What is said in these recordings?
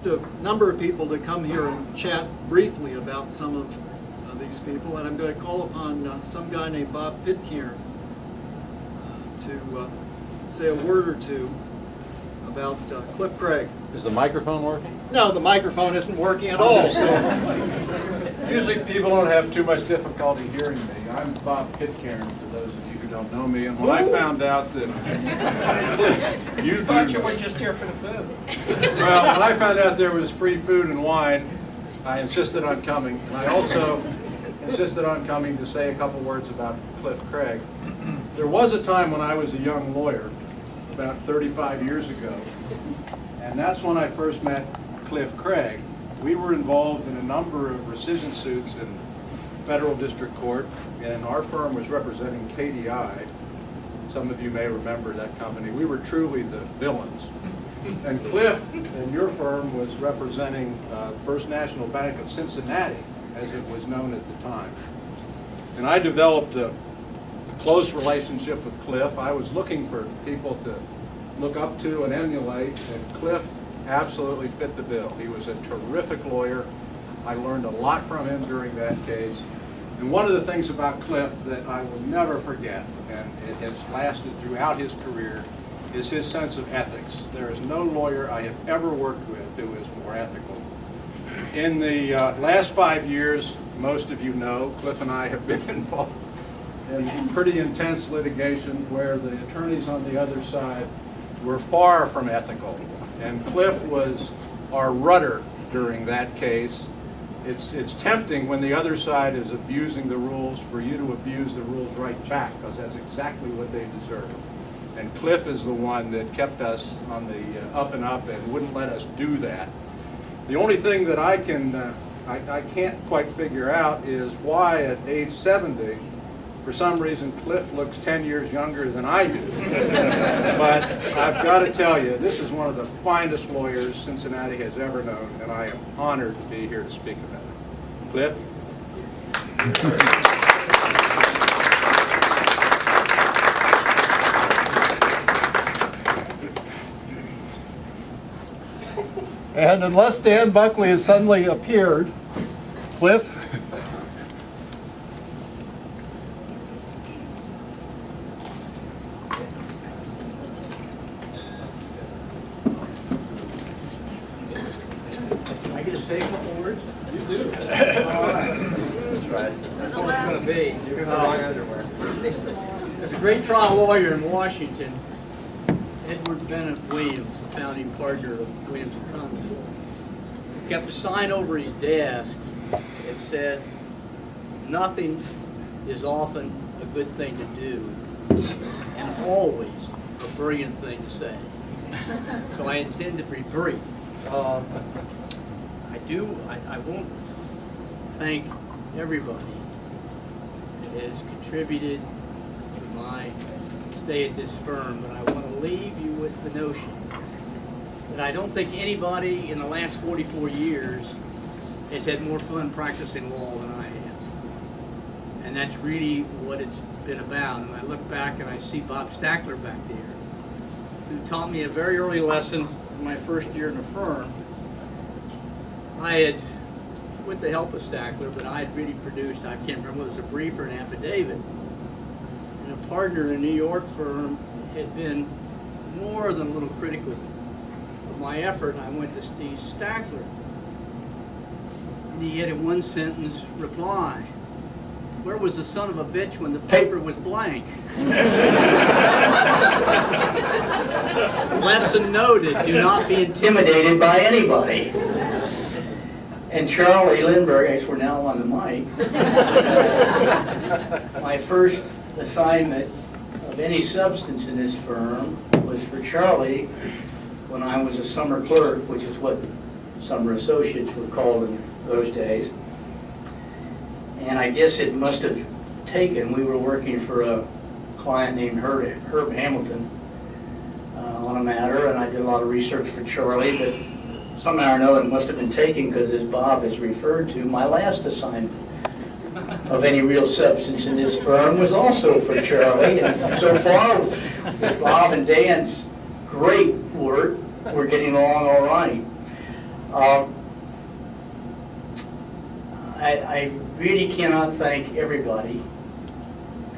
a number of people to come here and chat briefly about some of these people, and I'm going to call upon some guy named Bob Pitcairn to say a word or two about Cliff Craig. Is the microphone working? No, the microphone isn't working at all. So. Usually people don't have too much difficulty hearing me. I'm Bob Pitcairn, for those of you who don't know me. And when I found out that you thought you were just here for the food. Well, when I found out there was free food and wine, I insisted on coming. And I also insisted on coming to say a couple words about Cliff Craig. There was a time when I was a young lawyer, about 35 years ago, and that's when I first met Cliff Craig. We were involved in a number of rescission suits in federal district court, and our firm was representing KDI. Some of you may remember that company. We were truly the villains. And Cliff and your firm was representing First National Bank of Cincinnati, as it was known at the time. And I developed a close relationship with Cliff. I was looking for people to look up to and emulate, and Cliff absolutely fit the bill. He was a terrific lawyer. I learned a lot from him during that case. And one of the things about Cliff that I will never forget, and it has lasted throughout his career, is his sense of ethics. There is no lawyer I have ever worked with who is more ethical. In the last 5 years, most of you know, Cliff and I have been involved in pretty intense litigation where the attorneys on the other side were far from ethical. And Cliff was our rudder during that case. It's tempting when the other side is abusing the rules for you to abuse the rules right back, because that's exactly what they deserve. And Cliff is the one that kept us on the up and up and wouldn't let us do that. The only thing that I can't quite figure out is why at age 70, for some reason, Cliff looks 10 years younger than I do. But I've got to tell you, this is one of the finest lawyers Cincinnati has ever known, and I am honored to be here to speak about it. Cliff? And unless Dan Buckley has suddenly appeared, Cliff? Say a couple words? You do. All right. That's right. That's what it's going to be. You're going to wrong underwear. There's a great trial lawyer in Washington, Edward Bennett Williams, the founding partner of Williams & Company. He kept a sign over his desk that said, "Nothing is often a good thing to do, and always a brilliant thing to say." So I intend to be brief. I won't thank everybody that has contributed to my stay at this firm, but I want to leave you with the notion that I don't think anybody in the last 44 years has had more fun practicing law than I have. And that's really what it's been about. And I look back and I see Bob Stackler back there, who taught me a very early lesson in my first year in the firm. I had, with the help of Stackler, but I had really produced, I can't remember whether it was a brief or an affidavit. And a partner in a New York firm had been more than a little critical of my effort. I went to Steve Stackler, and he had a one-sentence reply. "Where was the son of a bitch when the paper was blank?" Lesson noted, do not be intimidated by anybody. And Charlie Lindbergh, I guess we're now on the mic. My first assignment of any substance in this firm was for Charlie when I was a summer clerk, which is what summer associates were called in those days. And I guess it must have taken, we were working for a client named Herb Hamilton on a matter, and I did a lot of research for Charlie, but somehow or another it must have been taken, because as Bob has referred to, my last assignment of any real substance in this firm was also for Charlie. And so far, with Bob and Dan's great work, we're getting along all right. I really cannot thank everybody,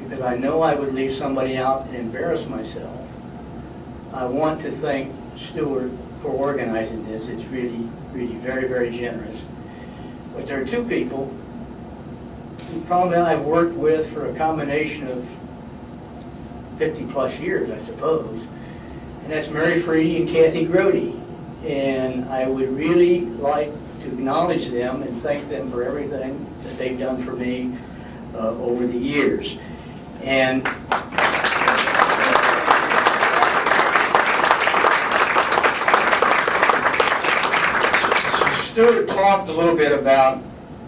because I know I would leave somebody out and embarrass myself. I want to thank Stuart for organizing this. It's really, really very, very generous. But there are two people who probably I've worked with for a combination of 50 plus years, I suppose. And that's Mary Freedy and Kathy Grody. And I would really like to acknowledge them and thank them for everything that they've done for me over the years. And Stuart talked a little bit about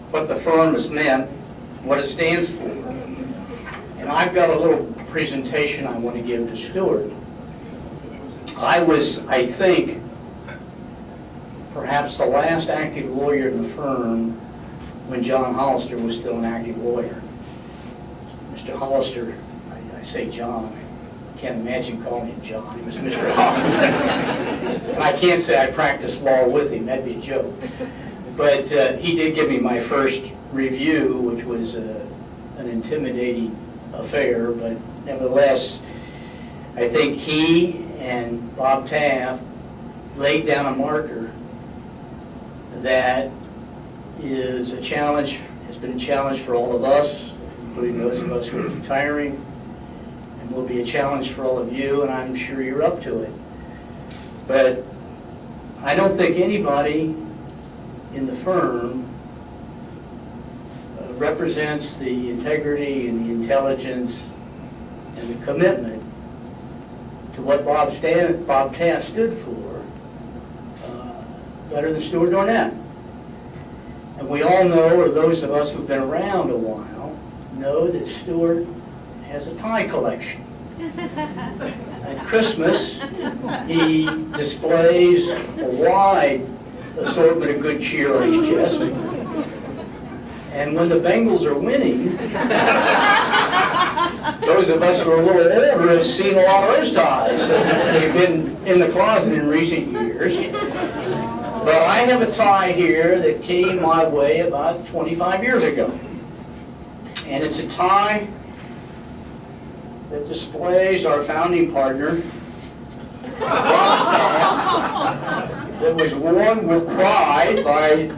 what the firm has meant, what it stands for. And I've got a little presentation I want to give to Stuart. I was, I think, perhaps the last active lawyer in the firm when John Hollister was still an active lawyer. Mr. Hollister, I say John, I can't imagine calling him John. He was Mr. Hollister. And I can't say I practiced law with him, that'd be a joke. But he did give me my first review, which was an intimidating affair, but nevertheless, I think he and Bob Taft laid down a marker that is a challenge, has been a challenge for all of us, including those of us who are retiring, and will be a challenge for all of you, and I'm sure you're up to it. But I don't think anybody in the firm represents the integrity and the intelligence and the commitment to what Bob Taft stood for better than Stuart Dornett. And we all know, or those of us who've been around a while, know that Stuart has a tie collection. At Christmas, he displays a wide assortment of good cheer on his chest. And when the Bengals are winning, those of us who are a little older have seen a lot of those ties. They've been in the closet in recent years. But I have a tie here that came my way about 25 years ago. And it's a tie that displays our founding partner, Bob Taft, that was worn with pride by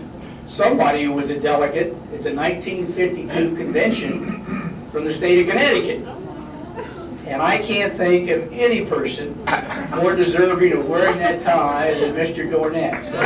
somebody who was a delegate at the 1952 convention from the state of Connecticut. And I can't think of any person more deserving of wearing that tie than Mr. Dornett. So,